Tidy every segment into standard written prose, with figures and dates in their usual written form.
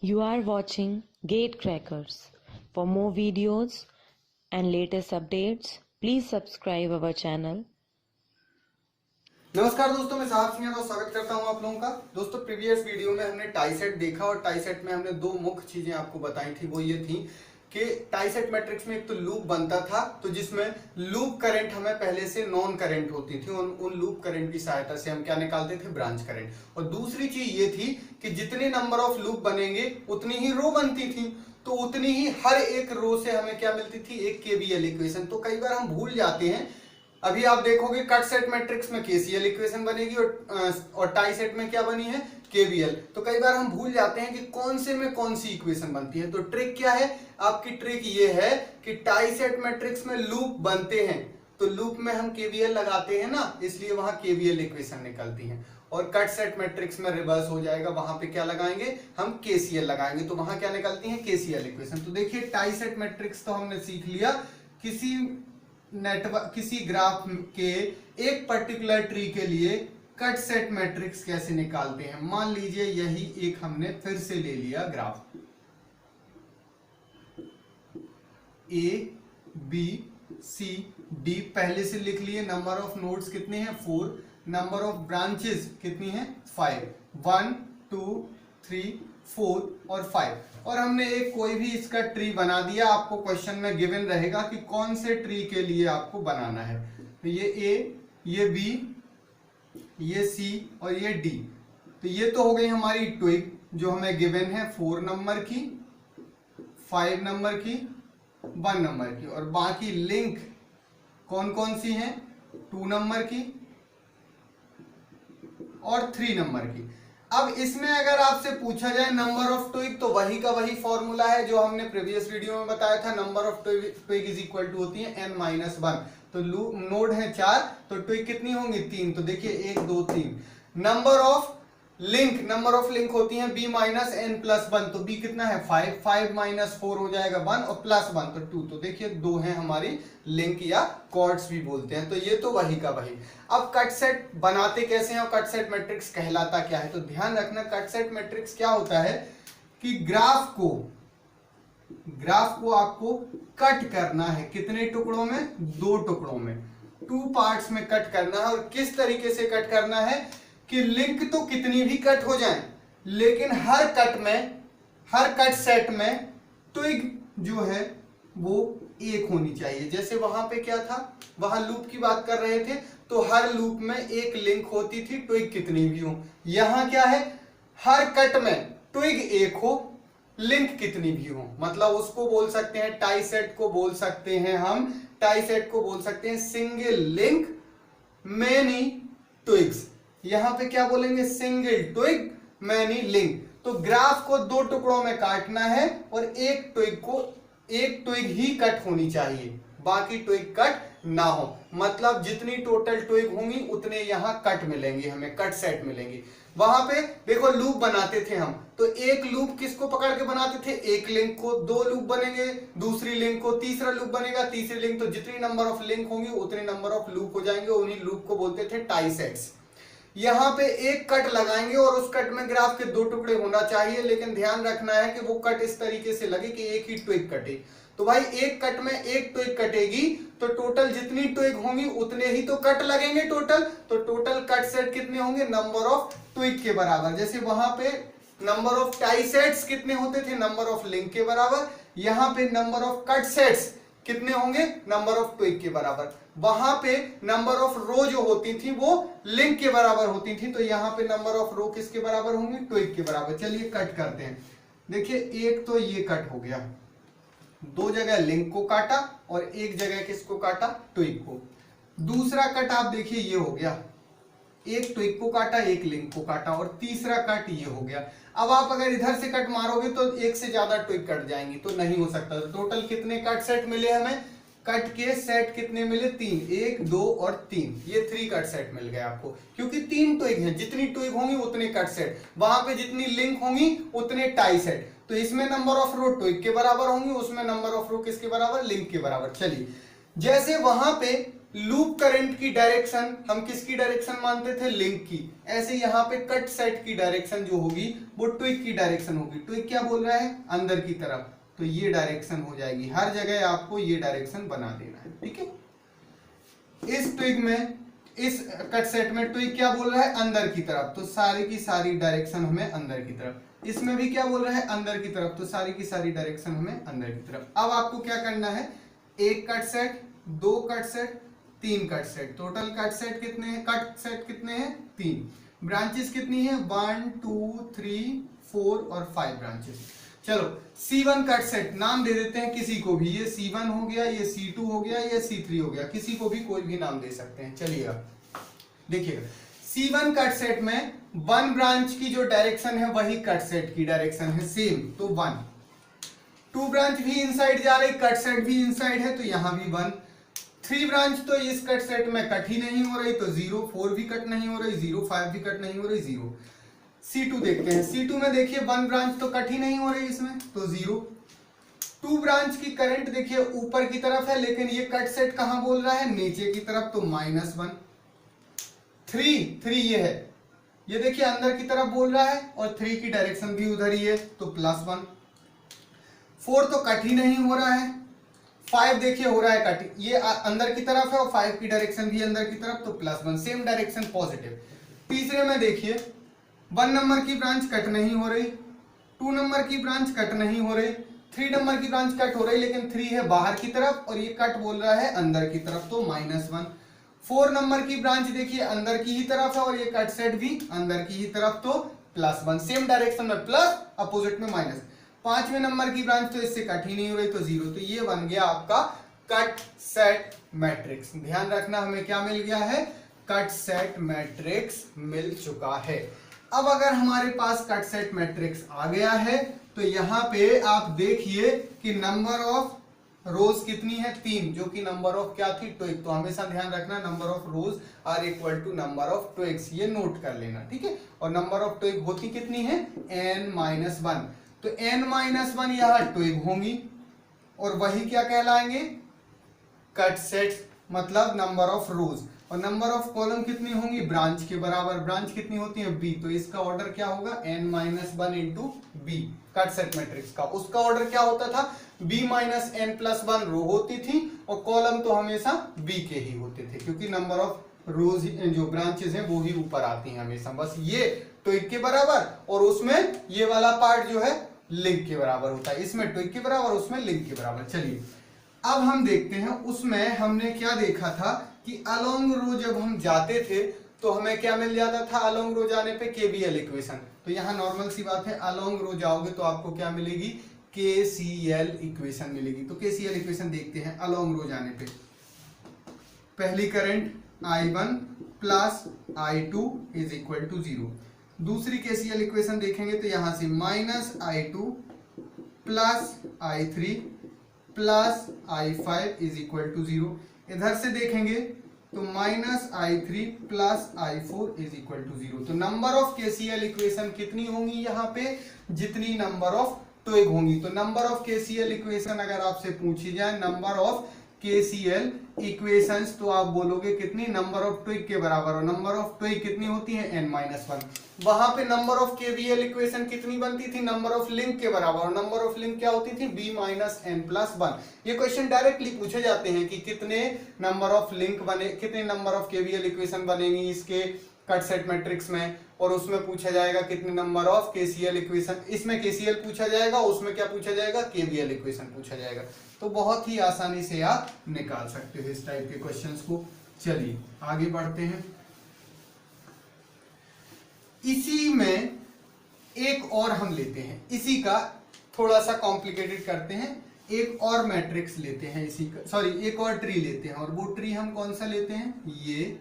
You are watching Gatecrackers. For more videos and latest updates, please subscribe our channel. नमस्कार दोस्तों, मैं साहब सिंह यादव स्वागत करता हूं आप लोगों का। दोस्तों, प्रीवियस वीडियो में हमने टाई सेट देखा और टाई सेट में हमने दो मुख्य चीजें आपको बताई थी। वो ये थी कि टाई सेट मैट्रिक्स में एक तो लूप बनता था, तो जिसमें लूप करंट हमें पहले से नॉन करंट होती थी। उन लूप करंट की सहायता से हम क्या निकालते थे? Branch current. और दूसरी चीज ये थी कि जितने नंबर ऑफ लूप बनेंगे उतनी ही रो बनती थी, तो उतनी ही हर एक रो से हमें क्या मिलती थी? एक केवीएल इक्वेशन। तो कई बार हम भूल जाते हैं। अभी आप देखोगे कट सेट मैट्रिक्स में केसीएल इक्वेशन बनेगी और टाई सेट में क्या बनी है? केवीएल। तो कई बार हम भूल जाते हैं कि कौन से में कौन सी इक्वेशन बनती है। तो ट्रिक क्या है आपकी? ट्रिक ये है कि टाई सेट मैट्रिक्स में लूप बनते हैं, तो लूप में हम केवीएल लगाते हैं ना, इसलिए वहां केवीएल इक्वेशन निकलती है। और कट सेट मैट्रिक्स में रिवर्स हो जाएगा, वहां पे क्या लगाएंगे? हम केसीएल लगाएंगे, तो वहां क्या निकलती है? KCL equation. तो देखिए, टाई सेट मैट्रिक्स तो हमने सीख लिया। किसी ग्राफ के एक पर्टिकुलर ट्री के लिए कट सेट मैट्रिक्स कैसे निकालते हैं। मान लीजिए यही एक हमने फिर से ले लिया graph, A B C D पहले से लिख लिए। नंबर ऑफ नोड्स कितने हैं? 4। नंबर ऑफ ब्रांचेस कितनी है? 5। 1 2 3 4 और 5। और हमने एक कोई भी इसका ट्री बना दिया। आपको क्वेश्चन में गिवन रहेगा कि कौन से ट्री के लिए आपको बनाना है। तो ये ए, ये बी, ये सी और ये डी। तो ये तो हो गई हमारी ट्विग जो हमें गिवन है 4 नंबर की, 5 नंबर की, 1 नंबर की। और बाकी लिंक कौन कौन सी हैं? 2 नंबर की और 3 नंबर की। अब इसमें अगर आपसे पूछा जाए नंबर ऑफ ट्विग, तो वही का वही फॉर्मूला है जो हमने प्रीवियस वीडियो में बताया था। Number of twig is equal to होती है n-1। तो नोड है 4, तो ट्विग कितनी होंगी? 3। तो देखिए 1 2 3। नंबर ऑफ लिंक होती है b-n+1। तो b कितना है? 5। 5 - 4 हो जाएगा 1 और +1 तो 2। तो देखिए 2 है हमारी लिंक या कॉर्ड्स भी बोलते हैं। तो ये तो वही का वही। अब कट सेट बनाते कैसे हैं और कट सेट मैट्रिक्स कहलाता क्या है? तो ध्यान रखना, कट सेट मैट्रिक्स क्या होता है कि ग्राफ को आपको कट करना है। कितने टुकड़ों में? 2 टुकड़ों में, 2 पार्ट्स में कट करना है। और किस तरीके से कट करना है कि लिंक तो कितनी भी कट हो जाए, लेकिन हर कट सेट में ट्विग जो है वो एक होनी चाहिए। जैसे वहां पे क्या था, वहां लूप की बात कर रहे थे, तो हर लूप में एक लिंक होती थी, ट्विग कितनी भी हो। यहां क्या है? हर कट में ट्विग एक हो, लिंक कितनी भी हो। मतलब उसको बोल सकते हैं, टाई सेट को बोल सकते हैं हम, टाई सेट को बोल सकते हैं सिंगल लिंक मैनी ट्विग्स। यहां पे क्या बोलेंगे? Single twig many link. तो ग्राफ को 2 टुकड़ों में काटना है और एक ट्विग ही कट होनी चाहिए, बाकी ट्विग कट ना हो। मतलब जितनी टोटल ट्विग होंगी उतने यहां कट मिलेंगे, हमें कट सेट मिलेंगे। वहां पे देखो लूप बनाते थे हम, तो एक लूप किसको पकड़ के बनाते थे? एक लिंक को। 2 लूप बनेंगे, दूसरी लिंक को, तीसरा लूप बनेगा, तीसरी लिंक। तो जितनी नंबर ऑफ लिंक होंगी उतने नंबर ऑफ लूप हो जाएंगे। उन्हीं लूप को बोलते थे टाई सेट्स। यहां पे एक कट लगाएंगे और उस कट में ग्राफ के 2 टुकड़े होना चाहिए, लेकिन ध्यान रखना है कि वो कट इस तरीके से लगे कि एक ही ट्विग कटे। तो भाई एक कट में एक ट्विग कटेगी, तो टोटल जितनी ट्विग होंगी उतने ही तो कट लगेंगे टोटल। तो टोटल कट सेट कितने होंगे? नंबर ऑफ ट्विग के बराबर। जैसे वहां पे नंबर ऑफ टाई सेट्स कितने होते थे? नंबर ऑफ लिंक के बराबर। यहां पे नंबर ऑफ कट सेट्स कितने होंगे? नंबर ऑफ ट्विग के बराबर। वहां पे नंबर ऑफ रो जो होती थी वो लिंक के बराबर होती थी, तो यहां पे नंबर ऑफ रो किसके बराबर होंगी? ट्विग के बराबर। चलिए कट करते हैं। देखिए एक तो ये कट हो गया, 2 जगह लिंक को काटा और एक जगह किसको काटा? ट्विग को। दूसरा कट आप देखिए ये हो गया, एक ट्विग को काटा, एक लिंक को काटा, और तीसरा कट ये हो गया। अब आप अगर इधर से कट मारोगे तो एक से ज्यादा ट्विग कट जाएंगी, तो नहीं हो सकता। तो टोटल कितने कट सेट मिले हमें? कट के सेट कितने मिले? 3। 1 2 और 3, ये 3 कट सेट मिल गए आपको, क्योंकि 3 ट्विग हैं। जितनी ट्विग होंगी उतने कट सेट, वहां पे जितनी लिंक होंगी उतने टाई सेट। तो इसमें नंबर ऑफ रो ट्विग के बराबर होंगी, उसमें नंबर ऑफ रो किसके बराबर? लिंक के बराबर। चलिए, जैसे वहां पे लूप करंट की डायरेक्शन हम किसकी डायरेक्शन मानते थे, लिंक की। ऐसे यहाँ पे कट सेट की डायरेक्शन जो होगी वो ट्विक की डायरेक्शन होगी। ट्विक क्या बोल रहा है, अंदर की तरफ, तो ये डायरेक्शन हो जाएगी। हर जगह आपको ये डायरेक्शन बना देना है, ठीक है। इस ट्विक में, इस कट सेट में ट्विक क्या बोल रहा है, अंदर की तरफ, तो सारी की सारी डायरेक्शन हमें अंदर की तरफ। इसमें भी क्या बोल रहा है, अंदर की तरफ, तो सारी की सारी डायरेक्शन हमें अंदर की तरफ। अब आपको क्या करना है, एक कट सेट, दो कट सेट, तीन cut set, total cut set कितने हैं, कट सेट कितने हैं, तीन। ब्रांचेस कितनी है, 1 2 3 4 और 5 ब्रांचेस। चलो C1 कट सेट नाम दे देते हैं किसी को भी, ये C1 हो गया, ये C2 हो गया, ये C3 हो गया, किसी को भी कोई भी नाम दे सकते हैं। चलिएगा देखिएगा, C1 कट सेट में 1 ब्रांच की जो डायरेक्शन है वही कट सेट की डायरेक्शन है, सेम, तो 1। 2 ब्रांच भी इनसाइड जा रही, कट सेट भी इनसाइड है, तो यहां भी 1। 3 ब्रांच तो इस कट सेट में कट ही नहीं हो रही, तो 0। 4 भी कट नहीं हो रही, 0। 5 भी कट नहीं हो रही, 0। C2 देखते हैं, C2 में देखिए 1 ब्रांच तो कट ही नहीं हो रही इसमें, तो 0। 2 ब्रांच की करंट देखिए ऊपर की तरफ है, लेकिन ये कट सेट कहां बोल रहा है, नीचे की तरफ, तो -1। 3 ये है, ये देखिए अंदर की तरफ बोल रहा है, और 3 की डायरेक्शन भी उधर ही है, तो +1। 4 तो कट ही नहीं हो रहा है, 5 देखिए हो रहा है कट, ये अंदर की तरफ है और 5 की डायरेक्शन भी अंदर की तरफ, तो +1, सेम डायरेक्शन पॉजिटिव। तीसरे में देखिए 1 नंबर की ब्रांच कट नहीं हो रही, 2 नंबर की ब्रांच कट नहीं हो रही, 3 नंबर की ब्रांच कट हो रही, लेकिन 3 है बाहर की तरफ और ये कट बोल रहा है अंदर की तरफ, तो -1। 4 नंबर की ब्रांच देखिए अंदर की ही तरफ है और ये कट सेट भी अंदर की ही तरफ, तो +1, सेम डायरेक्शन में प्लस, अपोजिट में माइनस। 5वें नंबर की ब्रांच तो इससे कट ही नहीं हो रही, तो 0। तो ये बन गया आपका कट सेट मैट्रिक्स। ध्यान रखना हमें क्या मिल गया है, कट सेट मैट्रिक्स मिल चुका है। अब अगर हमारे पास कट सेट मैट्रिक्स आ गया है, तो यहां पे आप देखिए कि नंबर ऑफ रोज कितनी है, 3, जो कि नंबर ऑफ क्या थी, ट्विक। तो हमेशा ध्यान रखना number of rows are equal to number of twigs, ये नोट कर लेना, ठीक है। और नंबर ऑफ ट्विक होती कितनी है, n-1, तो n-1 यहां ट्विक होंगी और वही क्या कहलाएंगे, कट सेट, मतलब नंबर ऑफ रोज। और नंबर ऑफ कॉलम कितनी होंगी, ब्रांच के बराबर। ब्रांच कितनी होती है, b, तो इसका ऑर्डर क्या होगा, n-1 into b, cut set matrix का। उसका ऑर्डर क्या होता था, b-n+1 रो होती थी और कॉलम तो हमेशा b के ही होते थे, क्योंकि नंबर ऑफ रोज जो ब्रांचेस हैं वो ही ऊपर आती हैं हमेशा। बस ये ट्विक के बराबर और उसमें ये वाला पार्ट जो है लिंक के बराबर होता है, इसमें ट्विक के बराबर, उसमें लिंक के बराबर। चलिए अब हम देखते हैं, उसमें हमने क्या देखा था कि अलोंग रो जब हम जाते थे तो हमें क्या मिल जाता था, अलोंग रो जाने पे केवीएल इक्वेशन। तो यहाँ नॉर्मल सी बात है, अलोंग रो जाओगे तो आपको क्या मिलेगी, केसीएल इक्वेशन मिलेगी। तो केसीएल इक्वेशन देखते हैं अलोंग रो जाने पे। पहली current I1 plus I2 is equal to 0। दूसरी केसीएल इक्वेशन देखेंगे तो यहां से -I2 plus I3 plus I5 is equal to 0। इधर से देखेंगे तो -I3 plus I4 is equal to 0। तो नंबर ऑफ केसीएल इक्वेशन कितनी होंगी यहाँ पे, जितनी नंबर ऑफ ट्विक होंगी। तो नंबर ऑफ केसीएल इक्वेशन अगर आपसे पूछी जाए, नंबर ऑफ केसीएल इक्वेशंस, तो आप बोलोगे कितनी, नंबर ऑफ ट्विक के बराबर। और नंबर ऑफ ट्विक कितनी होती है, n-1। वहां पे नंबर ऑफ केवीएल इक्वेशन कितनी बनती थी, नंबर ऑफ लिंक के बराबर। और नंबर ऑफ लिंक क्या होती थी, b-n+1। ये क्वेश्चन डायरेक्टली पूछे जाते हैं कि कितने नंबर ऑफ लिंक बने, कितने नंबर ऑफ केवीएल इक्वेशन बनेंगी इसके कट सेट मैट्रिक्स में, और उसमें पूछा जाएगा कितने नंबर ऑफ केसीएल इक्वेशन। इसमें केसीएल पूछा जाएगा, उसमें क्या पूछा जाएगा, केवीएल इक्वेशन पूछा जाएगा। तो बहुत ही आसानी से आप निकाल सकते हो इस टाइप के क्वेश्चंस को। चलिए आगे बढ़ते हैं। इसी में एक और हम लेते हैं, इसी का थोड़ा सा कॉम्प्लिकेटेड करते हैं, एक और मैट्रिक्स लेते हैं इसी का, सॉरी एक और ट्री लेते हैं। और वो ट्री हम कौन सा लेते हैं, ये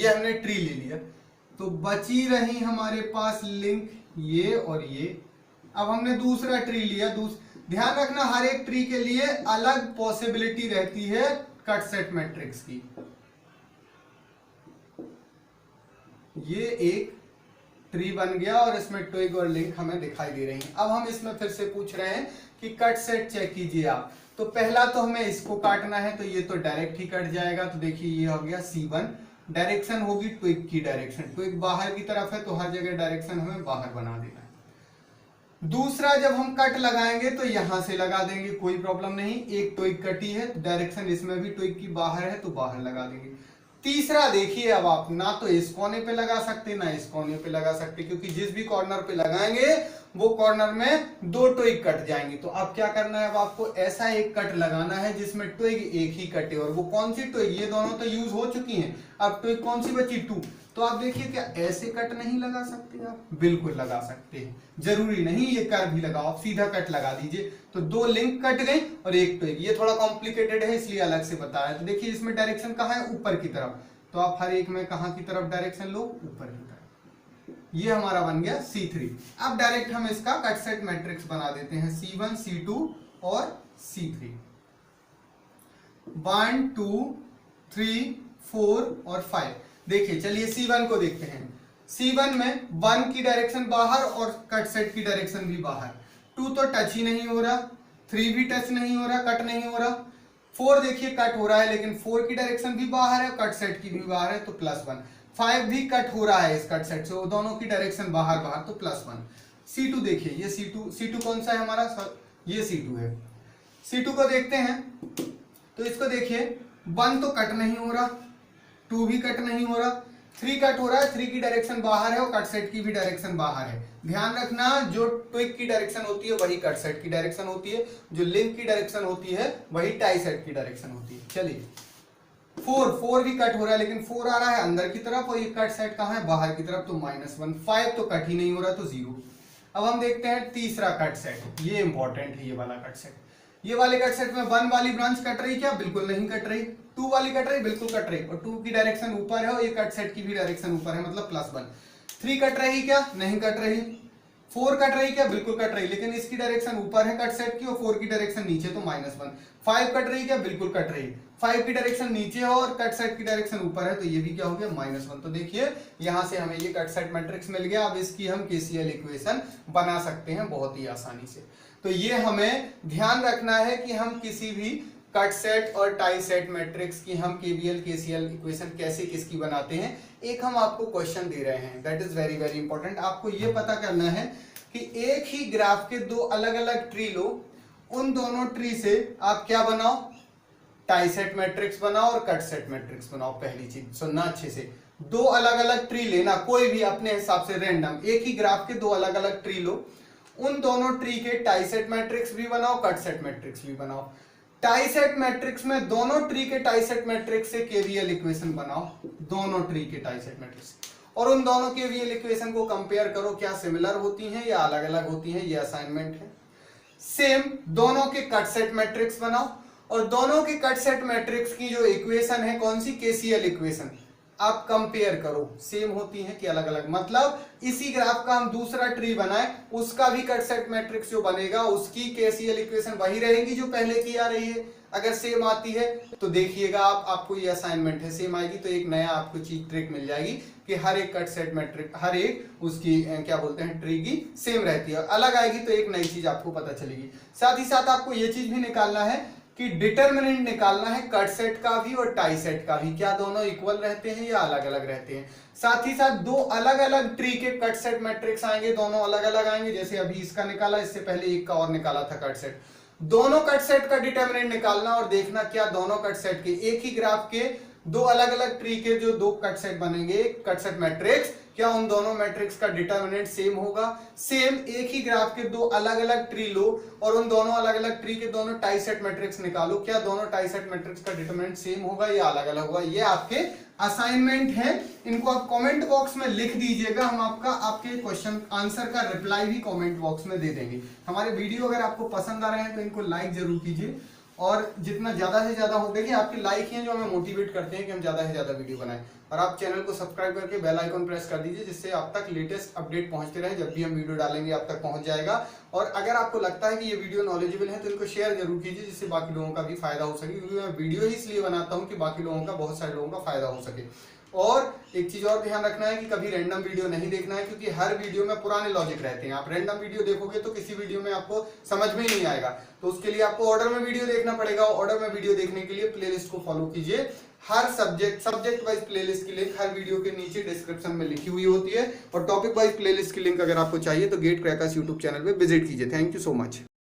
हमने ट्री ले लिया। तो बची रही हमारे पास लिंक ये और ये। अब हमने दूसरा ट्री लिया। ध्यान रखना हर एक ट्री के लिए अलग पॉसिबिलिटी रहती है कट सेट मैट्रिक्स की। ये एक ट्री बन गया और इसमें ट्विग और लिंक हमें दिखाई दे रही हैं। अब हम इसमें फिर से पूछ रहे हैं कि कट सेट चेक कीजिए आप। तो पहला तो हमें इसको काटना है, तो ये तो डायरेक्ट ही कट जाएगा। तो देखिए ये हो गया C1, डायरेक्शन होगी ट्विग की डायरेक्शन, ट्विग बाहर की तरफ है तो हर जगह डायरेक्शन हमें बाहर बना देना है। दूसरा जब हम कट लगाएंगे तो यहां से लगा देंगे, कोई प्रॉब्लम नहीं, एक ट्विग कटी है तो डायरेक्शन इसमें भी ट्विग की बाहर है तो बाहर लगा देंगे। तीसरा देखिए, अब आप ना तो इस कोने पे लगा सकते ना इस कोने पे लगा सकते, क्योंकि जिस भी कॉर्नर पे लगाएंगे वो कॉर्नर में दो ट्विग कट जाएंगे। तो अब क्या करना है, अब आपको ऐसा एक कट लगाना है जिसमें ट्विग एक ही कटे, और वो कौन सी ट्विग, ये दोनों तो यूज हो चुकी हैं, अब ट्विग कौन सी बची, 2। तो आप देखिए क्या ऐसे कट नहीं लगा सकते आप, बिल्कुल लगा सकते हैं, जरूरी नहीं ये कर्व भी लगाओ, आप सीधा कट लगा दीजिए। तो दो लिंक कट गई और एक ट्विग, ये थोड़ा कॉम्प्लिकेटेड है इसलिए अलग से बताया। तो देखिए इसमें डायरेक्शन कहाँ है, ऊपर की तरफ, तो आप हर एक में कहाँ की तरफ डायरेक्शन लो, ऊपर की तरफ। ये हमारा बन गया C3। अब डायरेक्ट हम इसका कट सेट मैट्रिक्स बना देते हैं, C1 C2 और C3, 1 2 3 4 और 5। देखिए चलिए C1 को देखते हैं। C1 में 1 की डायरेक्शन बाहर और कट सेट की डायरेक्शन भी बाहर, 2 तो टच ही नहीं हो रहा, 3 भी टच नहीं हो रहा, कट नहीं हो रहा, 4 देखिए कट हो रहा है लेकिन 4 की डायरेक्शन भी बाहर है, कट सेट की भी बाहर है तो +1। 5 भी कट हो रहा है इस कट सेट से, वो दोनों की डायरेक्शन बाहर बाहर तो +1। C2 देखिए, ये C2 कौन सा है हमारा, ये C2 है। C2 को देखते हैं तो इसको देखिए, 1 तो कट नहीं हो रहा, 2 भी कट नहीं हो रहा, 3 कट हो रहा है, 3 की डायरेक्शन बाहर है और कट सेट की भी डायरेक्शन बाहर है। ध्यान रखना, जो ट्विग की डायरेक्शन होती है वही कट सेट की डायरेक्शन होती है, जो लिंक की डायरेक्शन होती है वही टाई सेट की डायरेक्शन होती है। चलिए 4 भी कट हो रहा है लेकिन 4 आ रहा है अंदर की तरफ और ये कट सेट कहाँ है, बाहर की तरफ, तो -1। 5 तो कट ही नहीं हो रहा तो 0। अब हम देखते हैं तीसरा कट सेट, ये इंपॉर्टेंट है, ये वाला कट सेट। ये वाले कट सेट में 1 वाली ब्रांच कट रही क्या, बिल्कुल नहीं कट रही, 2 वाली कट रही, बिल्कुल कट रही, और 2 की डायरेक्शन ऊपर है और ये कट सेट की भी डायरेक्शन ऊपर है, मतलब +1। 3 कट रही क्या, नहीं कट रही। 4 कट रही क्या, बिल्कुल कट रही, लेकिन इसकी डायरेक्शन ऊपर है कट सेट की और 4 की डायरेक्शन नीचे, तो -1। 5 कट रही क्या, बिल्कुल कट रही, 5 की डायरेक्शन नीचे है और कट सेट की डायरेक्शन ऊपर है, तो ये भी क्या हो गया, -1। तो देखिए यहां से हमें ये कट सेट मैट्रिक्स मिल गया। अब इसकी हम KCL इक्वेशन बना सकते हैं बहुत ही आसानी से। तो ये हमें ध्यान रखना है कि हम किसी भी कट सेट और टाई सेट मैट्रिक्स की हम KVL KCL इक्वेशन कैसे किसकी बनाते हैं। एक हम आपको क्वेश्चन दे रहे हैं, that is very very important. आपको ये पता करना है कि एक ही ग्राफ के दो अलग अलग ट्री लो, उन दोनों ट्री से आप क्या बनाओ, टाई सेट मैट्रिक्स बनाओ और कट सेट मैट्रिक्स बनाओ। पहली चीज सुनना अच्छे से, दो अलग अलग ट्री लेना, कोई भी अपने हिसाब से रैंडम, एक ही ग्राफ के दो अलग अलग ट्री लो, उन दोनों ट्री के टाई सेट मैट्रिक्स भी बनाओ, कट सेट मैट्रिक्स भी बनाओ। टाई सेट मैट्रिक्स में दोनों ट्री के टाई सेट मैट्रिक्स से KVL इक्वेशन बनाओ, दोनों ट्री के टाई सेट मैट्रिक्स, और उन दोनों KVL इक्वेशन को कंपेयर करो, क्या सिमिलर होती हैं या अलग अलग होती हैं, ये असाइनमेंट है। सेम दोनों के कट सेट मैट्रिक्स बनाओ और दोनों के कट सेट मैट्रिक्स की जो इक्वेशन है कौन सी, KCL इक्वेशन, आप कंपेयर करो, सेम होती है कि अलग अलग। मतलब इसी ग्राफ का हम दूसरा ट्री बनाए, उसका भी कट सेट मैट्रिक्स जो बनेगा उसकी KCL इक्वेशन वही रहेगी जो पहले की आ रही है। अगर सेम आती है तो देखिएगा आप, आपको ये असाइनमेंट है, सेम आएगी तो एक नया आपको चीज ट्रिक मिल जाएगी कि हर एक कट सेट मैट्रिक, हर एक उसकी क्या बोलते हैं ट्री की सेम रहती है, अलग आएगी तो एक नई चीज आपको पता चलेगी। साथ ही साथ आपको ये चीज भी निकालना है कि डिटरमिनेंट निकालना है कट सेट का भी और टाई सेट का भी, क्या दोनों इक्वल रहते हैं या अलग अलग रहते हैं। साथ ही साथ दो अलग अलग ट्री के कट सेट मैट्रिक्स आएंगे, दोनों अलग अलग आएंगे, जैसे अभी इसका निकाला, इससे पहले एक का और निकाला था कट सेट। दोनों कट सेट का डिटरमिनेंट निकालना और देखना क्या दोनों कट सेट के, एक ही ग्राफ के दो अलग अलग ट्री के जो दो कट सेट बनेंगे, कट सेट मैट्रिक्स, क्या उन दोनों मैट्रिक्स का डिटरमिनेंट सेम होगा। सेम एक ही ग्राफ के दो अलग अलग ट्री लो और उन दोनों अलग अलग ट्री के दोनों टाई सेट मैट्रिक्स निकालो, क्या दोनों टाई सेट मैट्रिक्स का डिटरमिनेंट सेम होगा या अलग अलग होगा। ये आपके असाइनमेंट है, इनको आप कमेंट बॉक्स में लिख दीजिएगा, हम आपके क्वेश्चन आंसर का रिप्लाई भी कमेंट बॉक्स में दे देंगे। हमारे वीडियो अगर आपको पसंद आ रहे हैं तो इनको लाइक जरूर कीजिए, और जितना ज्यादा से ज्यादा हो, देखिए आपके लाइक हैं जो हमें मोटिवेट करते हैं कि हम ज्यादा से ज्यादा वीडियो बनाएं। और आप चैनल को सब्सक्राइब करके बेल आइकन प्रेस कर दीजिए, जिससे आप तक लेटेस्ट अपडेट पहुंचते रहे, जब भी हम वीडियो डालेंगे आप तक पहुंच जाएगा। और अगर आपको लगता है कि ये वीडियो नॉलेजेबल है तो इनको शेयर जरूर कीजिए, जिससे बाकी लोगों का भी फायदा हो सके, क्योंकि मैं वीडियो ही इसलिए बनाता हूँ कि बाकी लोगों का, बहुत सारे लोगों का फायदा हो सके। और एक चीज और ध्यान रखना है कि कभी रैंडम वीडियो नहीं देखना है, क्योंकि हर वीडियो में पुराने लॉजिक रहते हैं। आप रैंडम वीडियो देखोगे तो किसी वीडियो में आपको समझ में ही नहीं आएगा, तो उसके लिए आपको ऑर्डर में वीडियो देखना पड़ेगा। ऑर्डर में वीडियो देखने के लिए प्लेलिस्ट को फॉलो कीजिए। हर सब्जेक्ट वाइज प्लेलिस्ट की लिंक हर वीडियो के नीचे डिस्क्रिप्शन में लिखी हुई होती है, और टॉपिक वाइज प्लेलिस्ट की लिंक अगर आपको चाहिए तो गेट क्रैकर्स यूट्यूब चैनल पे विजिट कीजिए। Thank you so much.